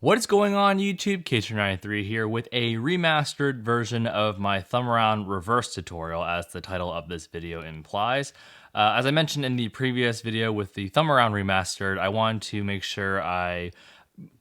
What is going on YouTube? K293 here with a remastered version of my Thumbaround Reverse tutorial, as the title of this video implies. As I mentioned in the previous video with the Thumbaround Remastered, I wanted to make sure I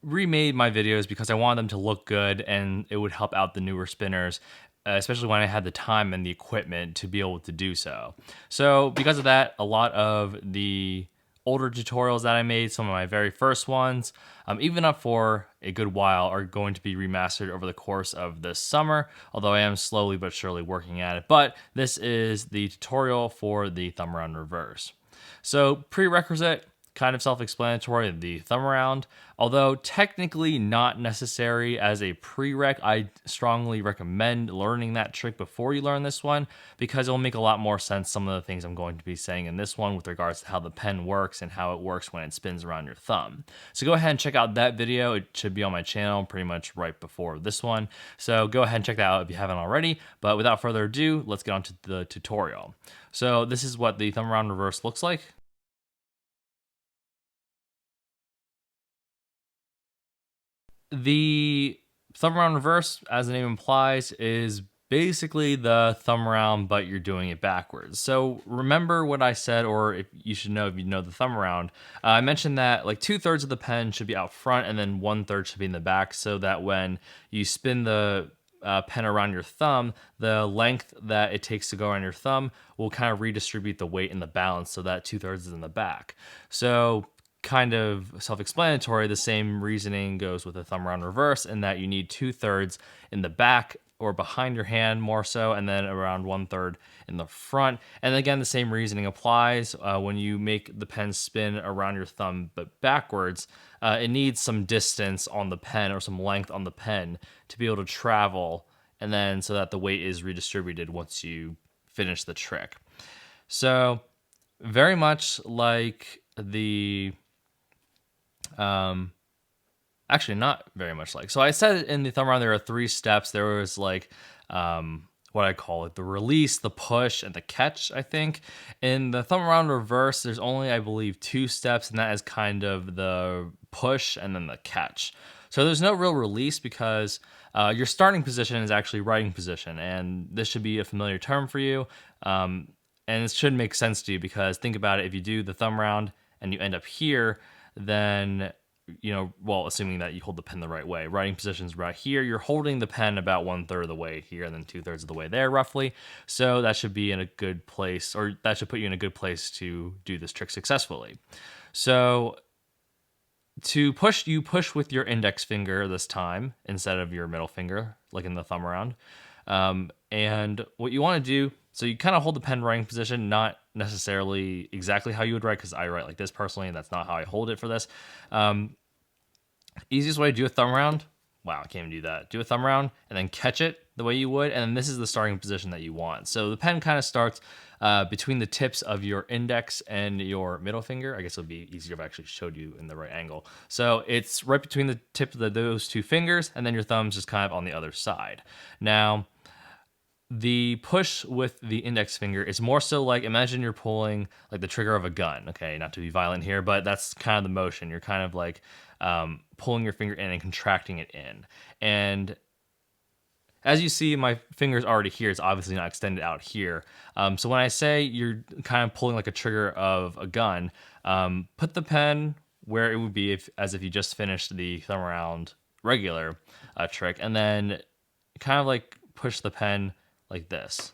remade my videos because I wanted them to look good and it would help out the newer spinners, especially when I had the time and the equipment to be able to do so. So because of that, a lot of the older tutorials that I made, some of my very first ones, even up for a good while, are going to be remastered over the course of this summer, although I am slowly but surely working at it. But this is the tutorial for the Thumbaround Reverse. So prerequisite, kind of self-explanatory, the Thumbaround, although technically not necessary as a prereq. I strongly recommend learning that trick before you learn this one, because it'll make a lot more sense some of the things I'm going to be saying in this one with regards to how the pen works and how it works when it spins around your thumb. So go ahead and check out that video. It should be on my channel pretty much right before this one. So go ahead and check that out if you haven't already. But without further ado, let's get on to the tutorial. So this is what the Thumbaround Reverse looks like. The Thumbaround Reverse, as the name implies, is basically the Thumbaround, but you're doing it backwards. So remember what I said, or if you should know if you know the Thumbaround. I mentioned that like 2/3 of the pen should be out front and then 1/3 should be in the back, so that when you spin the pen around your thumb, the length that it takes to go around your thumb will kind of redistribute the weight and the balance, so that 2/3 is in the back. So kind of self-explanatory, the same reasoning goes with the Thumbaround Reverse, in that you need 2/3 in the back or behind your hand more so, and then around 1/3 in the front. And again, the same reasoning applies when you make the pen spin around your thumb but backwards. It needs some distance on the pen or some length on the pen to be able to travel, and then so that the weight is redistributed once you finish the trick. So very much like the actually not very much like. So I said in the Thumbaround there are 3 steps. There was like what I call it, the release, the push, and the catch, I think. In the Thumbaround Reverse, there's only, I believe, 2 steps, and that is kind of the push and then the catch. So there's no real release because your starting position is actually writing position, and this should be a familiar term for you. And it should make sense to you because think about it, if you do the Thumbaround and you end up here, then, you know, well, assuming that you hold the pen the right way, writing position's right here, you're holding the pen about 1/3 of the way here and then 2/3 of the way there roughly. So that should be in a good place, or that should put you in a good place to do this trick successfully. So to push, you push with your index finger this time instead of your middle finger, like in the Thumbaround. And what you want to do, so you kind of hold the pen writing position, not necessarily exactly how you would write, because I write like this personally, and that's not how I hold it for this. Easiest way to do a Thumbaround, wow, I can't even do that. Do a Thumbaround and then catch it the way you would, and this is the starting position that you want. So the pen kind of starts between the tips of your index and your middle finger. I guess it would be easier if I actually showed you in the right angle. So it's right between the tip of those 2 fingers, and then your thumb's just kind of on the other side. Now, the push with the index finger is more so like, imagine you're pulling like the trigger of a gun. Okay, not to be violent here, but that's kind of the motion. You're kind of like pulling your finger in and contracting it in. And as you see, my finger's already here. It's obviously not extended out here. So when I say you're kind of pulling like a trigger of a gun, put the pen where it would be as if you just finished the Thumbaround regular trick, and then kind of like push the pen like this.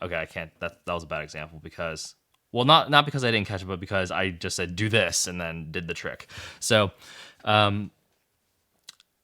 Okay, I can't, that was a bad example because, well, not because I didn't catch it, but because I just said do this and then did the trick. So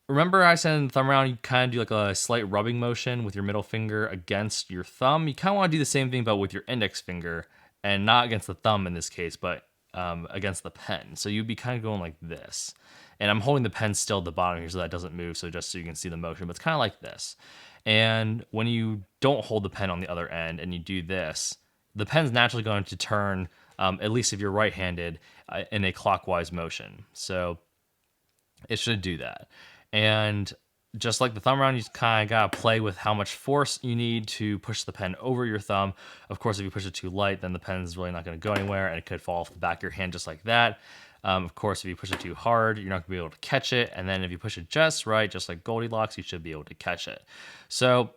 remember I said in the Thumbaround you kind of do like a slight rubbing motion with your middle finger against your thumb. You kind of want to do the same thing but with your index finger, and not against the thumb in this case, but against the pen. So you'd be kind of going like this. And I'm holding the pen still at the bottom here so that it doesn't move, so just so you can see the motion, but it's kind of like this. And when you don't hold the pen on the other end and you do this, the pen's naturally going to turn, at least if you're right-handed, in a clockwise motion. So it should do that. And just like the Thumbaround, you kind of gotta play with how much force you need to push the pen over your thumb. Of course, if you push it too light, then the pen's really not gonna go anywhere and it could fall off the back of your hand just like that. Of course, if you push it too hard, you're not gonna be able to catch it. And then if you push it just right, just like Goldilocks, you should be able to catch it. So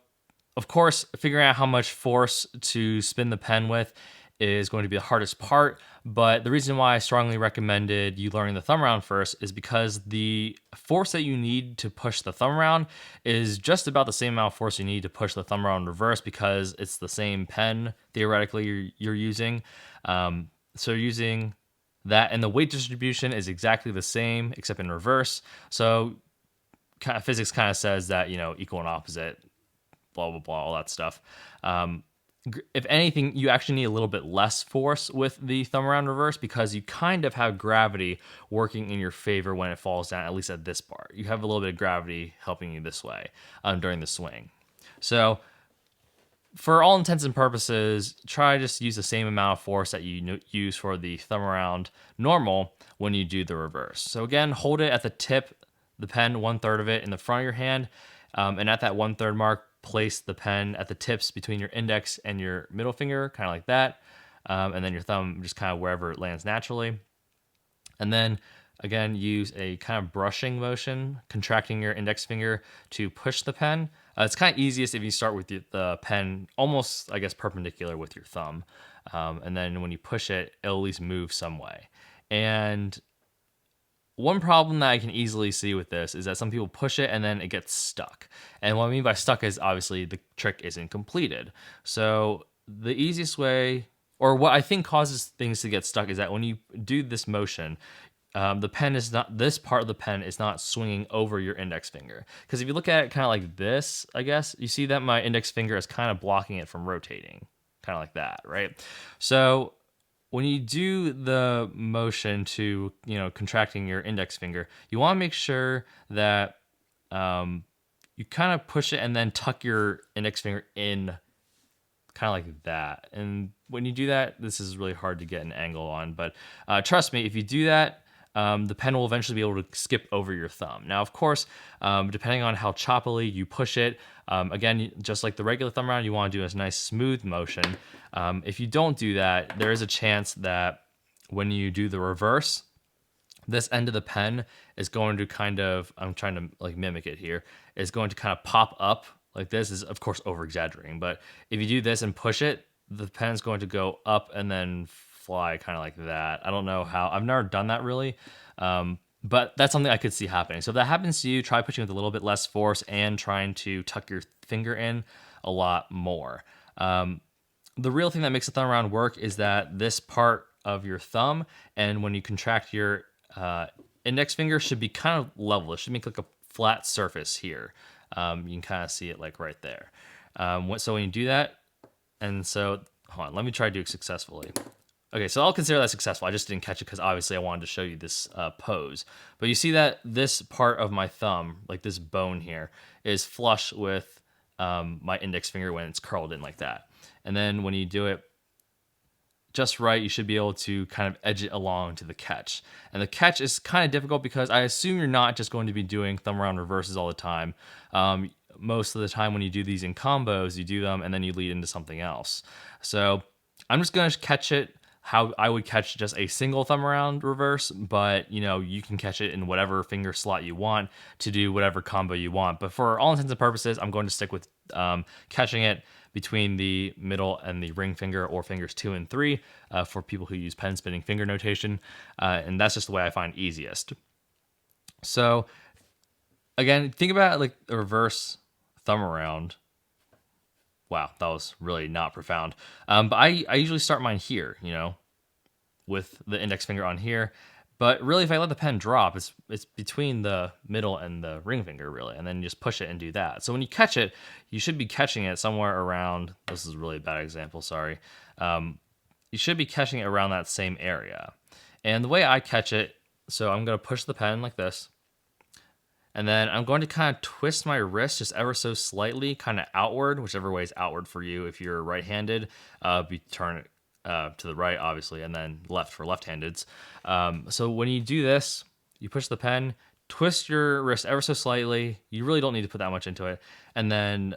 of course, figuring out how much force to spin the pen with is going to be the hardest part, but the reason why I strongly recommended you learning the thumb around first is because the force that you need to push the thumb around is just about the same amount of force you need to push the thumb around reverse, because it's the same pen theoretically you're using. So you're using that, and the weight distribution is exactly the same except in reverse. So kind of physics kind of says that, equal and opposite, blah blah blah, all that stuff. If anything, you actually need a little bit less force with the thumb around reverse, because you kind of have gravity working in your favor when it falls down. At least at this part, you have a little bit of gravity helping you this way during the swing. So for all intents and purposes, try to just use the same amount of force that you use for the thumb around normal when you do the reverse. So again, hold it at the tip, the pen, 1/3 of it in the front of your hand, and at that 1/3 mark, place the pen at the tips between your index and your middle finger, kind of like that, and then your thumb just kind of wherever it lands naturally. And then again, use a kind of brushing motion, contracting your index finger to push the pen. It's kind of easiest if you start with the pen almost, I guess, perpendicular with your thumb. And then when you push it, it'll at least move some way. And one problem that I can easily see with this is that some people push it and then it gets stuck. And what I mean by stuck is obviously the trick isn't completed. So the easiest way, or what I think causes things to get stuck, is that when you do this motion, the pen is not, this part of the pen is not swinging over your index finger. Because if you look at it kind of like this, I guess, you see that my index finger is kind of blocking it from rotating, kind of like that, right? So when you do the motion to, contracting your index finger, you want to make sure that you kind of push it and then tuck your index finger in, kind of like that. And when you do that, this is really hard to get an angle on, but trust me, if you do that, the pen will eventually be able to skip over your thumb. Now, of course, depending on how choppily you push it, again, just like the regular thumb around, you want to do a nice smooth motion. If you don't do that, there is a chance that when you do the reverse, this end of the pen is going to kind of, I'm trying to like mimic it here, is going to kind of pop up like this. Is of course over exaggerating, but if you do this and push it, the pen's going to go up and then fly kind of like that. I don't know how, I've never done that really. But that's something I could see happening. So if that happens to you, try pushing with a little bit less force and trying to tuck your finger in a lot more. The real thing that makes the thumb around work is that this part of your thumb, and when you contract your index finger, should be kind of level. It should make like a flat surface here. You can kind of see it like right there. So when you do that, and so, hold on, let me try to do it successfully. Okay, so I'll consider that successful. I just didn't catch it because obviously I wanted to show you this pose. But you see that this part of my thumb, like this bone here, is flush with my index finger when it's curled in like that. And then when you do it just right, you should be able to kind of edge it along to the catch. And the catch is kind of difficult because I assume you're not just going to be doing thumb around reverses all the time. Most of the time when you do these in combos, you do them and then you lead into something else. So I'm just going to catch it how I would catch just a single thumb around reverse, but you can catch it in whatever finger slot you want to do whatever combo you want. But for all intents and purposes, I'm going to stick with catching it between the middle and the ring finger, or fingers 2 and 3, for people who use pen spinning finger notation. And that's just the way I find easiest. So again, think about like a reverse thumb around. Wow, that was really not profound. But I usually start mine here, with the index finger on here. But really, if I let the pen drop, it's between the middle and the ring finger, really. And then you just push it and do that. So when you catch it, you should be catching it somewhere around, this is a really bad example, sorry. You should be catching it around that same area. And the way I catch it, so I'm going to push the pen like this. And then I'm going to kind of twist my wrist just ever so slightly, kind of outward, whichever way is outward for you. If you're right-handed, turn it to the right, obviously, and then left for left-handeds. So when you do this, you push the pen, twist your wrist ever so slightly. You really don't need to put that much into it. And then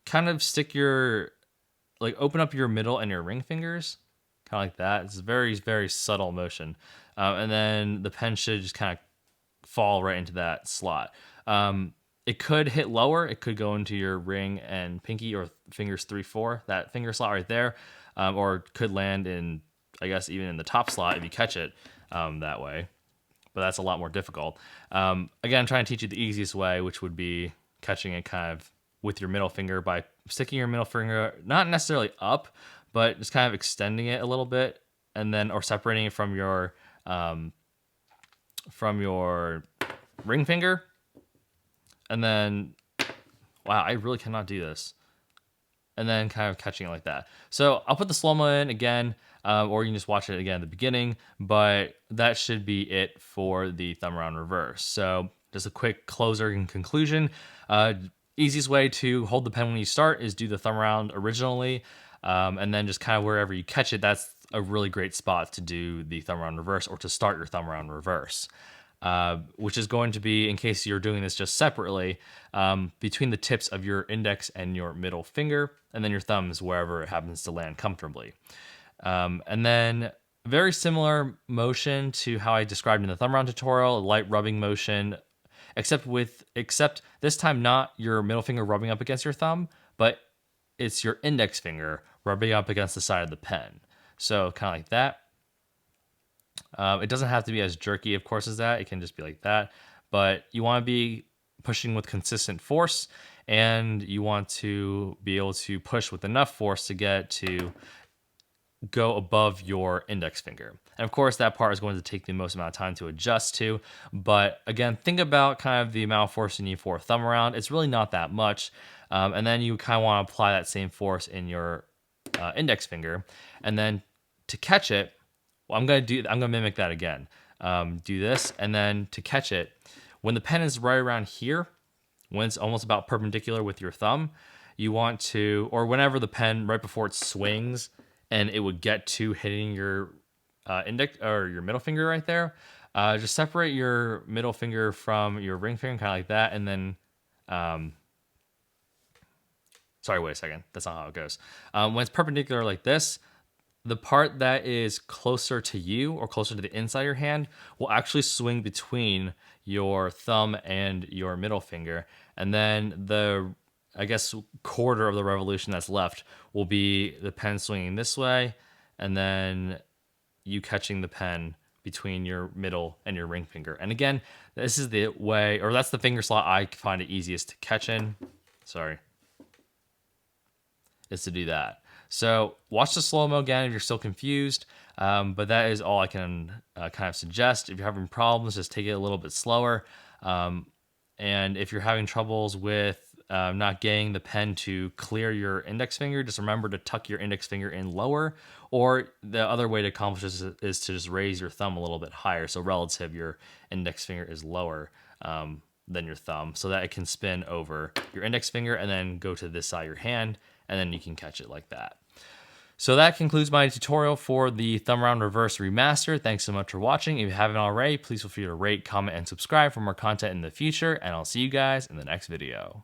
kind of stick open up your middle and your ring fingers, kind of like that. It's a very, very subtle motion. and then the pen should just kind of fall right into that slot. It could hit lower. It could go into your ring and pinky or fingers 3, 4, that finger slot right there, or could land in, I guess, even in the top slot if you catch it that way. But that's a lot more difficult. Again, I'm trying to teach you the easiest way, which would be catching it kind of with your middle finger by sticking your middle finger, not necessarily up, but just kind of extending it a little bit, and then, or separating it from your ring finger. And then, wow, I really cannot do this. And then kind of catching it like that. So I'll put the slow-mo in again, or you can just watch it again at the beginning, but that should be it for the Thumbaround Reverse. So just a quick closer and conclusion. Easiest way to hold the pen when you start is do the Thumbaround originally, and then just kind of wherever you catch it, that's a really great spot to do the Thumbaround Reverse, or to start your Thumbaround Reverse. Which is going to be, in case you're doing this just separately, between the tips of your index and your middle finger, and then your thumbs wherever it happens to land comfortably. And then very similar motion to how I described in the Thumbaround tutorial, a light rubbing motion, except this time not your middle finger rubbing up against your thumb, but it's your index finger rubbing up against the side of the pen. So kind of like that. It doesn't have to be as jerky, of course, as that. It can just be like that. But you want to be pushing with consistent force, and you want to be able to push with enough force to get to go above your index finger. And of course, that part is going to take the most amount of time to adjust to. But again, think about kind of the amount of force you need for a Thumbaround. It's really not that much. And then you kind of want to apply that same force in your index finger. And then to catch it, well, I'm gonna mimic that again. Do this, and then to catch it, when the pen is right around here, when it's almost about perpendicular with your thumb, you want to, or whenever the pen, right before it swings, and it would get to hitting your index or your middle finger right there, just separate your middle finger from your ring finger, kind of like that, and then, sorry, wait a second, that's not how it goes. When it's perpendicular like this, the part that is closer to you or closer to the inside of your hand will actually swing between your thumb and your middle finger. And then the, I guess, quarter of the revolution that's left will be the pen swinging this way, and then you catching the pen between your middle and your ring finger. And again, this is the way, or that's the finger slot I find it easiest to catch in. Sorry. Is to do that. So watch the slow-mo again if you're still confused, but that is all I can kind of suggest. If you're having problems, just take it a little bit slower. And if you're having troubles with not getting the pen to clear your index finger, just remember to tuck your index finger in lower, or the other way to accomplish this is to just raise your thumb a little bit higher. So relative, your index finger is lower than your thumb, so that it can spin over your index finger and then go to this side of your hand, and then you can catch it like that. So that concludes my tutorial for the Thumbaround Reverse Remastered. Thanks so much for watching. If you haven't already, please feel free to rate, comment, and subscribe for more content in the future, and I'll see you guys in the next video.